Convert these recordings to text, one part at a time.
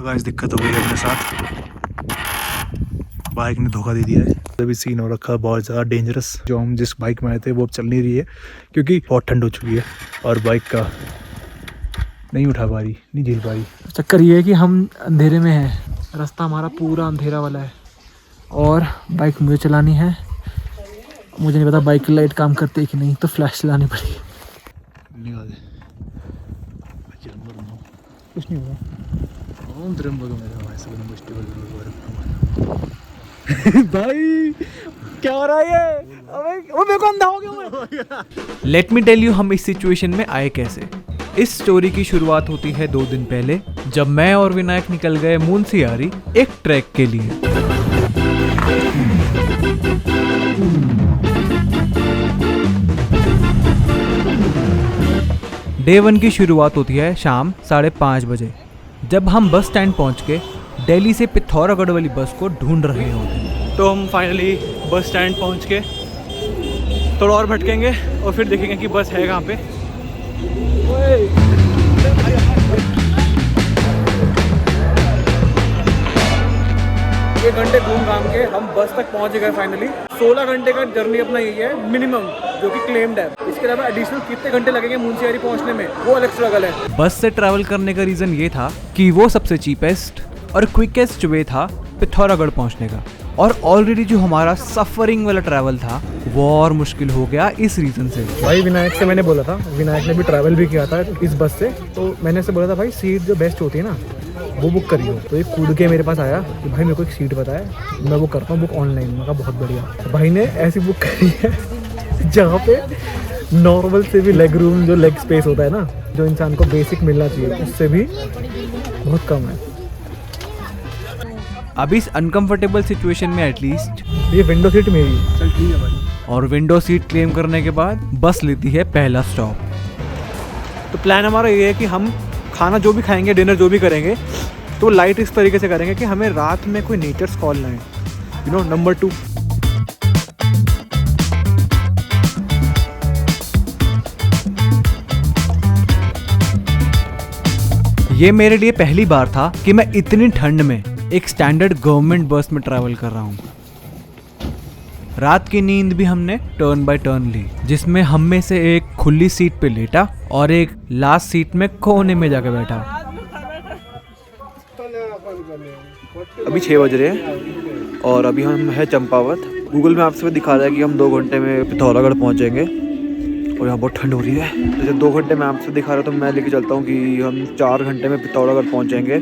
तो गाइस दिक्कत हो गई है अपने साथ, बाइक ने धोखा दे दिया है। अभी सीन हो रखा है बहुत ज़्यादा डेंजरस। जो हम जिस बाइक में आए थे वो अब चल नहीं रही है क्योंकि बहुत ठंड हो चुकी है और बाइक का नहीं उठा पा रही, नहीं झेल पा रही। चक्कर ये है कि हम अंधेरे में हैं, रास्ता हमारा पूरा अंधेरा वाला है और बाइक मुझे चलानी है। मुझे नहीं पता बाइक की लाइट काम करती है कि नहीं, तो फ्लैश चलानी पड़ेगी। कुछ नहीं होगा। भाई क्या हो रहा है ये? अबे वो मेरे को अंधा हो गया। लेट मी टेल यू हम इस सिचुएशन में आए कैसे। इस स्टोरी की शुरुआत होती है 2 दिन पहले, जब मैं और विनायक निकल गए मुंशियारी एक ट्रैक के लिए। डे 1 की शुरुआत होती है शाम 5:30 बजे, जब हम बस स्टैंड पहुंच के दिल्ली से पिथौरागढ़ वाली बस को ढूंढ रहे होते हैं। तो हम फाइनली बस स्टैंड पहुंच के थोड़ा और भटकेंगे और फिर देखेंगे कि बस है कहाँ पे। एक घंटे घूम घाम के हम बस तक पहुंच गए फाइनली। 16 घंटे का जर्नी अपना यही है मिनिमम, जो कि क्लेम्ड है। इसके अलावा एडिशनल कितने घंटे लगेंगे मुंशियारी पहुंचने में, वो अलग स्ट्रगल है। बस से ट्रैवल करने का रीज़न ये था कि वो सबसे चीपेस्ट और क्विकेस्ट वे था पिथौरागढ़ पहुंचने का, और ऑलरेडी जो हमारा सफरिंग वाला ट्रैवल था वो और मुश्किल हो गया इस रीज़न से। भाई विनायक से मैंने बोला था, विनायक ने भी ट्रैवल भी किया था इस बस से, तो मैंने से बोला था भाई सीट जो बेस्ट होती है ना वो बुक करियो। तो एक कूद के मेरे पास आया कि भाई मेरे को एक सीट पता है, मैं वो करता हूँ बुक ऑनलाइन। मैं कहा बहुत बढ़िया। तो भाई ने ऐसी बुक करी है जहाँ पे नॉर्मल से भी लेग रूम, जो लेग स्पेस होता है ना, जो इंसान को बेसिक मिलना चाहिए, उससे भी बहुत कम है। अब इस अनकंफर्टेबल सिचुएशन में एटलीस्ट ये विंडो सीट मेरी, चल ठीक है भाई। और विंडो सीट क्लेम करने के बाद बस लेती है पहला स्टॉप। तो प्लान हमारा ये है कि हम खाना जो भी खाएंगे, डिनर जो भी करेंगे, तो लाइट इस तरीके से करेंगे कि हमें रात में कोई नेचर्स कॉल ना आए। यू नो, नंबर 2, ये मेरे लिए पहली बार था कि मैं इतनी ठंड में एक स्टैंडर्ड गवर्नमेंट बस में ट्रैवल कर रहा हूँ। रात की नींद भी हमने टर्न बाय टर्न ली, जिसमें हम में से एक खुली सीट पे लेटा और एक लास्ट सीट में कोने में जाके बैठा। अभी 6 बज रहे हैं और अभी हम है चंपावत। गूगल मैप्स में दिखा रहा है कि हम 2 घंटे में पिथौरागढ़ पहुंचेंगे और यहाँ बहुत ठंड हो रही है। जैसे 2 घंटे मैप से दिखा रहा है तो मैं लेके चलता हूँ कि हम 4 घंटे में पिथौरागढ़ पहुँचेंगे।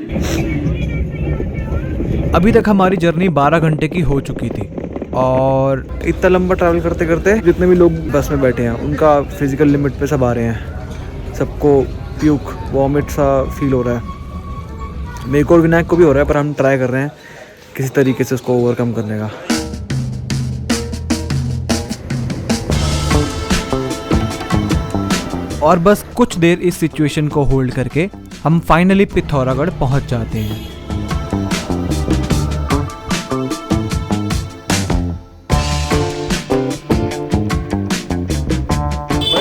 अभी तक हमारी जर्नी 12 घंटे की हो चुकी थी और इतना लंबा ट्रैवल करते करते जितने भी लोग बस में बैठे हैं उनका फिजिकल लिमिट पे सब आ रहे हैं। सबको प्यूक वॉमिट सा फील हो रहा है। मेरे को और विनायक को भी हो रहा है, पर हम ट्राई कर रहे हैं किसी तरीके से उसको ओवरकम करने का। और बस कुछ देर इस सिचुएशन को होल्ड करके हम फाइनली पिथौरागढ़ पहुंच जाते हैं।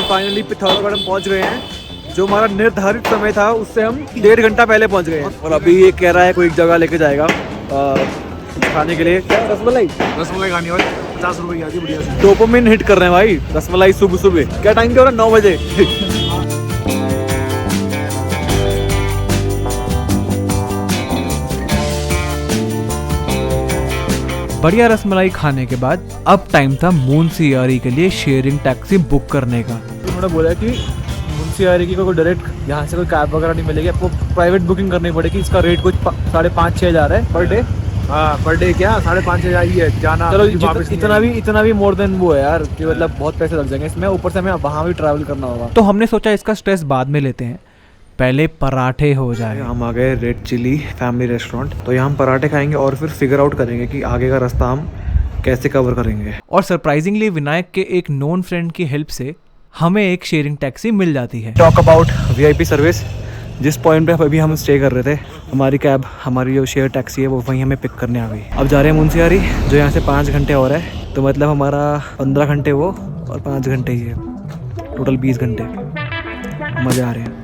फाइनली पिथौरागढ़ हम पहुंच गए हैं। जो हमारा निर्धारित समय था उससे हम 1.5 घंटा पहले पहुंच गए हैं और अभी ये कह रहा है कोई एक जगह लेके जाएगा खाने के लिए। रसमलाई खानी है 50 रुपए की आती, बढ़िया सी। डोपामिन हिट कर रहे हैं भाई, रसमलाई सुबह सुबह। क्या टाइम क्या हो रहा है? 9 बजे। बढ़िया रसमलाई खाने के बाद अब टाइम था मुंशियारी के लिए शेयरिंग टैक्सी बुक करने का। उन्होंने बोला कि मुंशियारी की कोई डायरेक्ट यहाँ से कोई कैब वगैरह नहीं मिलेगी, आपको प्राइवेट बुकिंग करनी पड़ेगी। इसका रेट कुछ 5,500-6 हज़ार है पर डे। हाँ पर डे क्या 5,500 हज़ार ही है जाना। चलो इतना भी मोर देन वो है यार कि मतलब बहुत पैसे लग जाएंगे इसमें, ऊपर से हमें वहाँ भी ट्रैवल करना होगा। तो हमने सोचा इसका स्ट्रेस बाद में लेते हैं, पहले पराठे हो जाए। हम आ गए रेड चिली फैमिली रेस्टोरेंट। तो यहाँ हम पराठे खाएंगे और फिर फिगर आउट करेंगे कि आगे का रास्ता हम कैसे कवर करेंगे। और सरप्राइजिंगली विनायक के एक नोन फ्रेंड की हेल्प से हमें एक शेयरिंग टैक्सी मिल जाती है। Talk about VIP service. जिस पॉइंट पे अभी हम स्टे कर रहे थे, हमारी कैब, हमारी जो शेयर टैक्सी है वो वहीं हमें पिक करने आ गई। अब जा रहे हैं मुंशियारी, जो यहाँ से 5 घंटे और है। तो मतलब हमारा 15 घंटे वो और 5 घंटे ही है, टोटल 20 घंटे। मज़ा आ रहे हैं।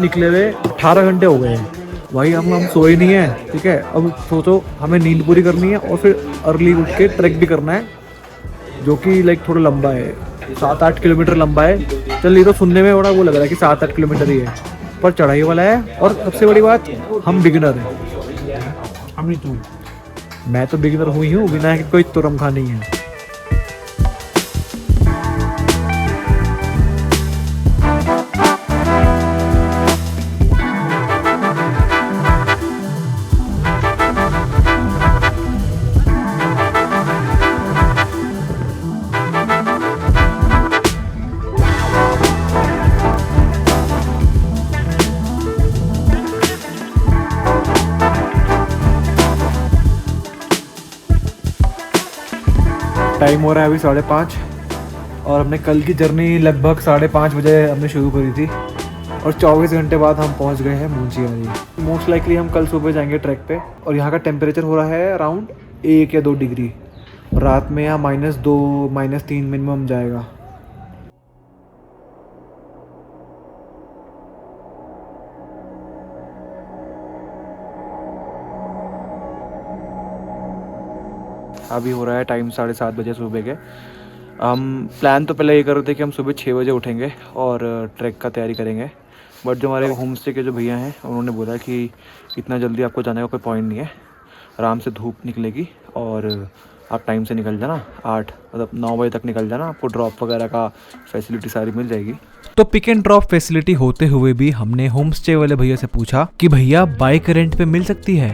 निकले हुए 18 घंटे हो गए हैं भाई। हम सोए नहीं है, ठीक है। अब सोचो हमें नींद पूरी करनी है और फिर अर्ली उठ के ट्रैक भी करना है, जो कि लाइक थोड़ा लंबा है, 7-8 किलोमीटर लंबा है। चल ये तो सुनने में बड़ा वो लग रहा है कि 7-8 किलोमीटर ही है, पर चढ़ाई वाला है। और सबसे बड़ी बात, हम बिगिनर हैं। मैं तो बिगिनर हुई हूँ, विनायक कोई तुरमखा नहीं है। टाइम हो रहा है अभी 5:30 और हमने कल की जर्नी लगभग 5:30 बजे हमने शुरू करी थी और 24 घंटे बाद हम पहुंच गए हैं मुंशियारी। मोस्ट लाइकली हम कल सुबह जाएंगे ट्रैक पे और यहाँ का टेम्परेचर हो रहा है अराउंड 1 या 2 डिग्री। रात में यहाँ -2 -3 मिनिमम जाएगा। अभी हो रहा है टाइम 7:30 बजे सुबह के। हम प्लान तो पहले ये कर रहे थे कि हम सुबह 6 बजे उठेंगे और ट्रैक का तैयारी करेंगे, बट जो हमारे होम स्टे के जो भैया हैं उन्होंने बोला कि इतना जल्दी आपको जाने का कोई पॉइंट नहीं है, आराम से धूप निकलेगी और आप टाइम से निकल जाना, 9 बजे तक निकल जाना, आपको ड्रॉप वगैरह का फैसिलिटी सारी मिल जाएगी। तो पिक एंड ड्रॉप फैसिलिटी होते हुए भी हमने होम स्टे वाले भैया से पूछा कि भैया बाइक रेंट पे मिल सकती है,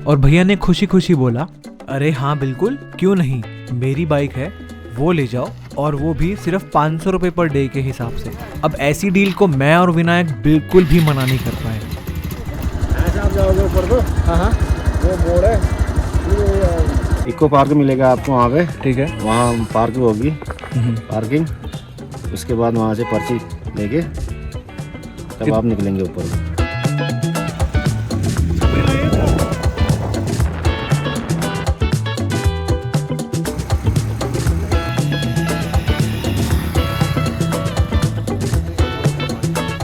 और भैया ने खुशी खुशी बोला अरे हाँ बिल्कुल, क्यों नहीं, मेरी बाइक है, वो ले जाओ, और वो भी सिर्फ 500 रुपये पर डे के हिसाब से। अब ऐसी डील को मैं और विनायक बिल्कुल भी मना नहीं कर पाए। आप जाओगे ऊपर तो हाँ वो मोड़ है, इको पार्क मिलेगा आपको वहाँ पे, ठीक है, वहाँ पार्क होगी पार्किंग। उसके बाद वहाँ से पर्ची लेके तब आप निकलेंगे ऊपर।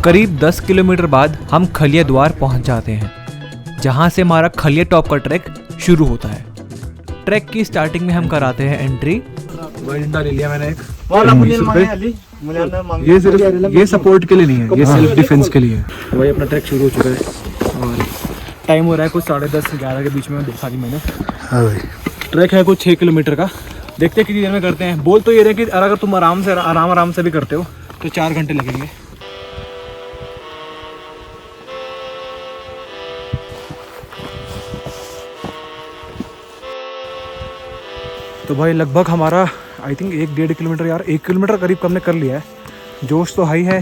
करीब 10 किलोमीटर बाद हम खलिया द्वार पहुंच जाते हैं, जहां से हमारा खलिया टॉप का ट्रैक शुरू होता है। ट्रैक की स्टार्टिंग में हम कराते हैं एंट्री। डंडा ले लिया मैंने एक, ये सपोर्ट के लिए नहीं है, ये सेल्फ डिफेंस के लिए है। तो भाई अपना ट्रैक शुरू हो चुका है और टाइम हो रहा है कुछ 10:30-11 के बीच में, देखा कि मैंने। हाँ भाई, ट्रैक है कुछ 6 किलोमीटर का, देखते हैं कितनी देर में करते हैं। बोल तो ये रहे कि अगर तुम आराम से भी करते हो तो 4 घंटे लगेंगे। तो भाई लगभग हमारा आई थिंक 1-1.5 किलोमीटर, यार 1 किलोमीटर करीब हमने कर लिया है। जोश तो हाई है,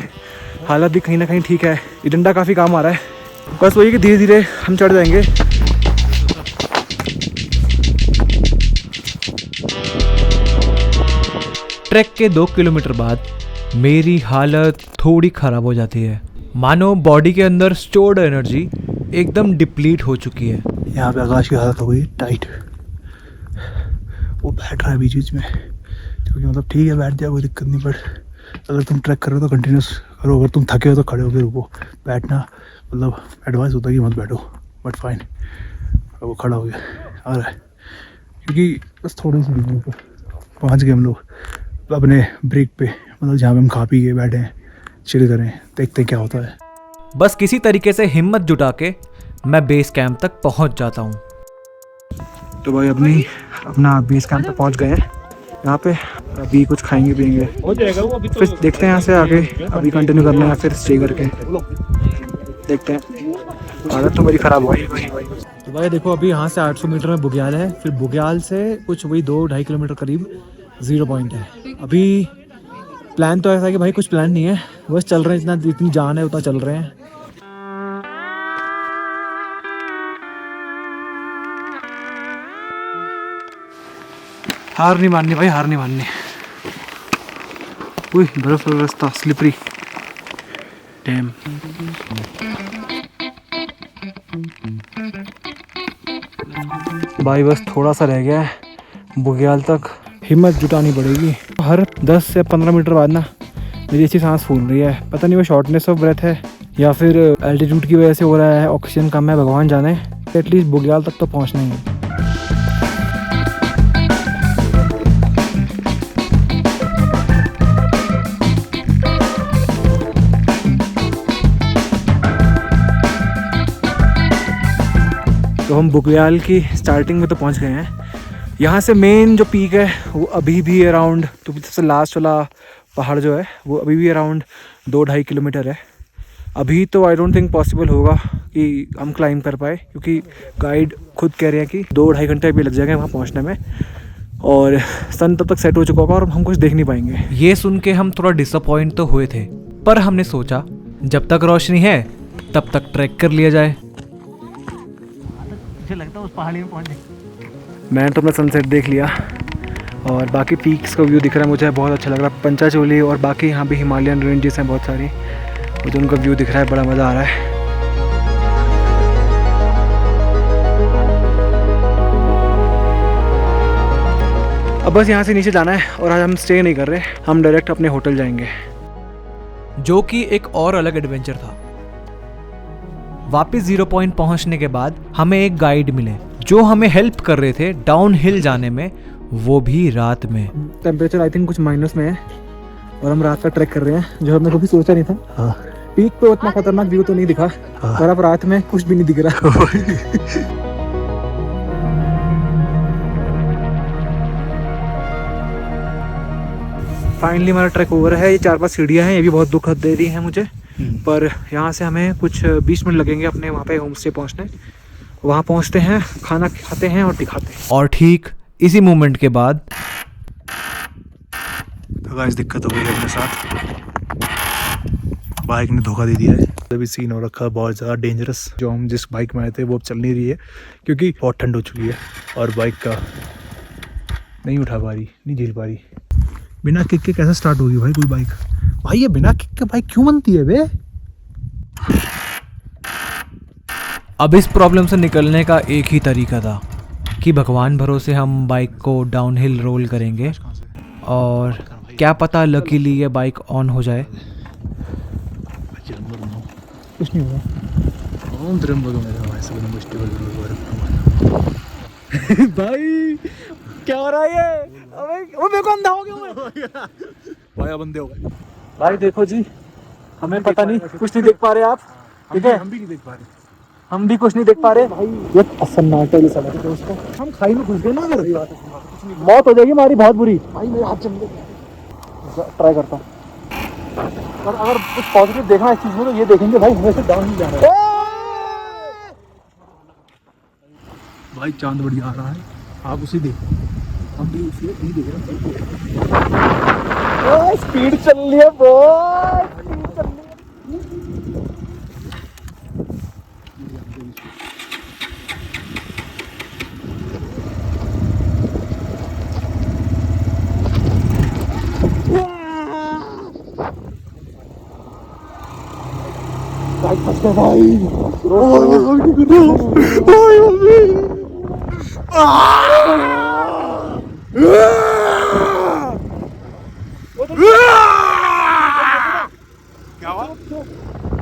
हालत भी कहीं ना कहीं ठीक है। ये डंडा काफ़ी काम आ रहा है, बस वही कि धीरे धीरे हम चढ़ जाएंगे। ट्रैक के 2 किलोमीटर बाद मेरी हालत थोड़ी ख़राब हो जाती है, मानो बॉडी के अंदर स्टोर्ड एनर्जी एकदम डिप्लीट हो चुकी है। यहाँ पे आकाश की हालत हो गई टाइट, वो बैठ रहा है बीच बीच में, क्योंकि मतलब ठीक है बैठ जाए, कोई दिक्कत नहीं, बट अगर तुम ट्रैक कर रहे हो तो कंटिन्यूस करो, अगर तुम थके हो तो खड़े होकर रुको। बैठना मतलब एडवाइस होता है कि मत बैठो, बट फाइन। वो खड़ा हो गया आ रहा है, क्योंकि बस थोड़ी सी दूरी पर पहुँच गए हम लोग अपने ब्रेक पे, मतलब जहाँ पे हम खा पी के बैठे हैं, चिल करें, देखते हैं क्या होता है। बस किसी तरीके से हिम्मत जुटा के मैं बेस कैंप तक पहुंच जाता हूं। तो भाई अपना बेस कैंप तक पहुँच गए हैं। यहाँ पे अभी कुछ खाएंगे पिएंगे, फिर देखते हैं यहाँ से आगे अभी कंटिन्यू करना है, फिर स्टे करके देखते हैं। हालत तो मेरी ख़राब हुई। तो भाई देखो अभी यहाँ से 800 मीटर में बुग्याल है, फिर बुग्याल से कुछ वही 2-2.5 किलोमीटर करीब 0 पॉइंट है। अभी प्लान तो ऐसा है कि भाई कुछ प्लान नहीं है, बस चल रहे हैं, जितनी जान है उतना चल रहे हैं। हार नहीं माननी भाई, हार नहीं माननी। उई बर्फ का रास्ता स्लिपरी, डैम। भाई बस थोड़ा सा रह गया है बुग्याल तक, हिम्मत जुटानी पड़ेगी। हर 10 से 15 मीटर बाद ना मेरी अच्छी सांस फूल रही है, पता नहीं वो शॉर्टनेस ऑफ ब्रेथ है या फिर एल्टीट्यूड की वजह से हो रहा है, ऑक्सीजन कम है, भगवान जाने। एटलीस्ट बुग्याल तक तो पहुंचना ही है। तो हम बुग्याल की स्टार्टिंग में तो पहुंच गए हैं। यहाँ से मेन जो पीक है वो अभी भी अराउंड, तो सबसे लास्ट वाला पहाड़ जो है वो अभी भी अराउंड 2-2.5 किलोमीटर है। अभी तो आई डोंट थिंक पॉसिबल होगा कि हम क्लाइंब कर पाए, क्योंकि गाइड खुद कह रहे हैं कि 2-2.5 घंटे भी लग जाएंगे वहाँ पहुँचने में, और सन तब तक सेट हो चुका होगा और हम कुछ देख नहीं पाएंगे। ये सुन के हम थोड़ा डिसअपॉइंट तो हुए थे, पर हमने सोचा जब तक रोशनी है तब तक ट्रैक कर लिया जाए। लगता है उस पहाड़ी में पहुंच गए। मैंने तो अपना सनसेट देख लिया और बाकी पीक्स का व्यू दिख रहा है, मुझे बहुत अच्छा लग रहा है। पंचाचोली और बाकी यहाँ भी हिमालयन रेंजेस हैं बहुत सारी, मुझे उनका व्यू दिख रहा है, बड़ा मज़ा आ रहा है। अब बस यहाँ से नीचे जाना है और आज हम स्टे नहीं कर रहे, हम डायरेक्ट अपने होटल जाएंगे, जो कि एक और अलग एडवेंचर था। वापस 0 पॉइंट पहुंचने के बाद हमें एक गाइड मिले जो हमें हेल्प कर रहे थे डाउन हिल जाने में, वो भी रात में। टेम्परेचर आई थिंक कुछ माइनस में है और हम रात का ट्रैक कर रहे हैं, जो हमने कभी सोचा नहीं था। हाँ। पीक पे उतना खतरनाक व्यू तो नहीं दिखा। हाँ। और अब रात में कुछ भी नहीं दिख रहा। फाइनली हमारा ट्रैक ओवर है। ये 4-5 सीढ़ियाँ हैं, ये भी बहुत दुख दे रही हैं मुझे, पर यहाँ से हमें कुछ 20 मिनट लगेंगे अपने वहाँ पे होम स्टे पहुँचने। वहाँ पहुँचते हैं, खाना खाते हैं और दिखाते हैं। और ठीक इसी मोमेंट के बाद तो गाइस दिक्कत हो गई है अपने साथ, बाइक ने धोखा दे दिया है। अभी सीन हो रखा है बहुत ज़्यादा डेंजरस। जो हम जिस बाइक में आए थे वो अब चल नहीं रही है, क्योंकि बहुत ठंड हो चुकी है और बाइक का नहीं उठा पा रही, नहीं झेल पा रही। बिना किक के कैसे स्टार्ट होगी भाई कोई बाइक? भाई ये बिना किक के बाइक क्यों बनती है बे? अब इस प्रॉब्लम से निकलने का एक ही तरीका था कि भगवान भरोसे हम बाइक को डाउनहिल रोल करेंगे, और क्या पता लकीली ये बाइक ऑन हो जाए। कुछ नहीं हुआ। भाई क्या हो रहा है ये? अबे मेरे को अंधा हो गया मैं। भाई बंदे हो गए भाई देखो जी, हमें पता नहीं, कुछ नहीं देख पा रहे आप, ठीक है? हम भी नहीं देख पा रहे, हम भी कुछ नहीं देख पा रहे भाई। ये सन्नाटा ही समझ दोस्तों, हम खाई में घुस गए ना, अगर मौत हो जाएगी हमारी बहुत बुरी। भाई मेरे हाथ चल गए, ट्राई करता हूँ। और अगर कुछ पॉजिटिव देखना इस चीज में तो ये देखेंगे भाई, हमें से डाउन ही जा रहा है। भाई चांद बढ़िया आ रहा है, आप उसी देखो, हम भी उसी नहीं देख रहे। स्पीड चल रही है बहुत, स्पीड चल रही है। भाई फंस गए भाई। क्या हुआ?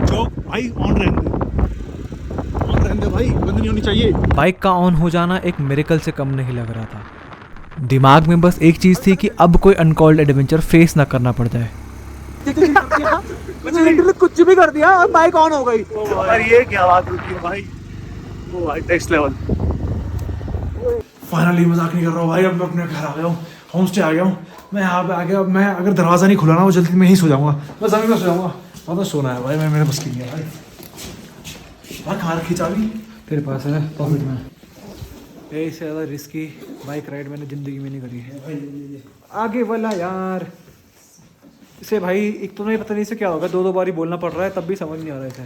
जो भाई ऑन रहने दे भाई, बंद नहीं होनी चाहिए। बाइक का ऑन हो जाना एक मिरेकल से कम नहीं लग रहा था। दिमाग में बस एक चीज़ थी कि अब कोई अनकॉल्ड एडवेंचर फेस ना करना पड़ जाए। कुछ भी कर दिया और बाइक ऑन हो गई। और ये क्या बात होती है भाई, वो भाई नेक्स्ट लेवल। फाइनली मजाक नहीं कर रहा हूँ भाई, अब मैं अपने घर आ गया हूँ, होम स्टे आ गया हूँ। मैं यहाँ पे आ गया, अब मैं अगर दरवाज़ा नहीं खुला ना वो जल्दी मैं यहीं सो जाऊँगा, मैं ज़मीन में सो जाऊँगा। मतलब सोना है भाई, मैं मेरे बस की नहीं है भाई। भाई कहाँ रखी चाबी? तेरे पास है पॉकेट में। इससे ज़्यादा रिस्की बाइक राइड मैंने ज़िंदगी में नहीं करी है। आगे वाला यार, इसे भाई एक तो नहीं पता नहीं इसे क्या होगा, 2-2 बारी बोलना पड़ रहा है तब भी समझ नहीं आ रहा है इसे।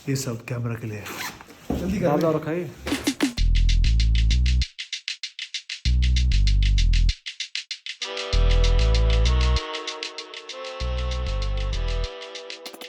ये सब कैमरा के लिए है। जल्दी कर रखा है।